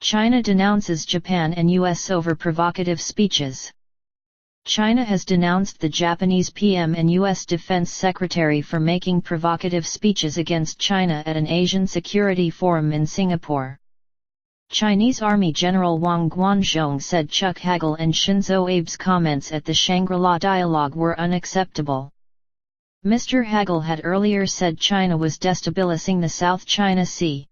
China denounces Japan and US over provocative speeches. China has denounced the Japanese PM and US Defense Secretary for making provocative speeches against China at an Asian Security Forum in Singapore. Chinese Army General Wang Guanzhong said Chuck Hagel and Shinzo Abe's comments at the Shangri-La dialogue were unacceptable. Mr. Hagel had earlier said China was destabilizing the South China Sea.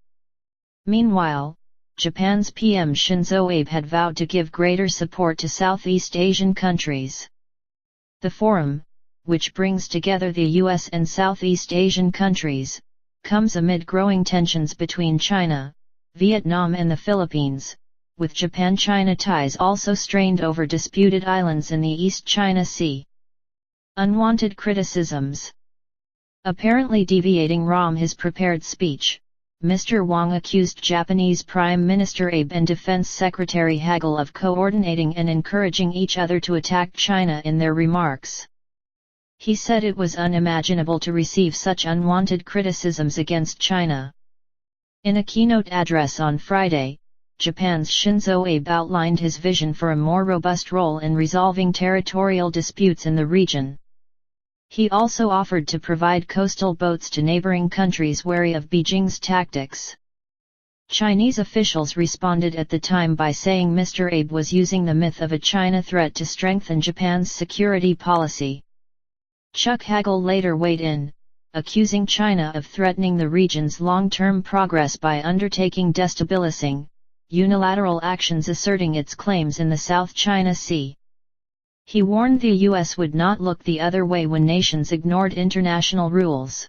Meanwhile, Japan's PM Shinzo Abe had vowed to give greater support to Southeast Asian countries. The forum, which brings together the US and Southeast Asian countries, comes amid growing tensions between China, Vietnam and the Philippines, with Japan-China ties also strained over disputed islands in the East China Sea. Unwanted criticisms. Apparently deviating from his prepared speech, Mr. Wang accused Japanese Prime Minister Abe and Defense Secretary Hagel of coordinating and encouraging each other to attack China in their remarks. He said it was unimaginable to receive such unwanted criticisms against China. In a keynote address on Friday, Japan's Shinzo Abe outlined his vision for a more robust role in resolving territorial disputes in the region. He also offered to provide coastal boats to neighboring countries wary of Beijing's tactics. Chinese officials responded at the time by saying Mr. Abe was using the myth of a China threat to strengthen Japan's security policy. Chuck Hagel later weighed in, accusing China of threatening the region's long-term progress by undertaking destabilizing, unilateral actions asserting its claims in the South China Sea. He warned the US would not look the other way when nations ignored international rules.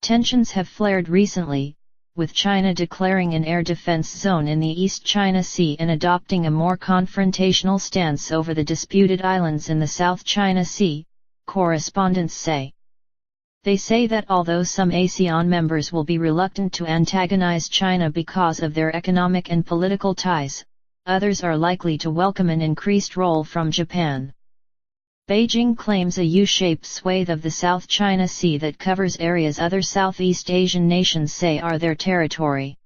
Tensions have flared recently, with China declaring an air defense zone in the East China Sea and adopting a more confrontational stance over the disputed islands in the South China Sea, correspondents say. They say that although some ASEAN members will be reluctant to antagonize China because of their economic and political ties, others are likely to welcome an increased role from Japan. Beijing claims a U-shaped swathe of the South China Sea that covers areas other Southeast Asian nations say are their territory.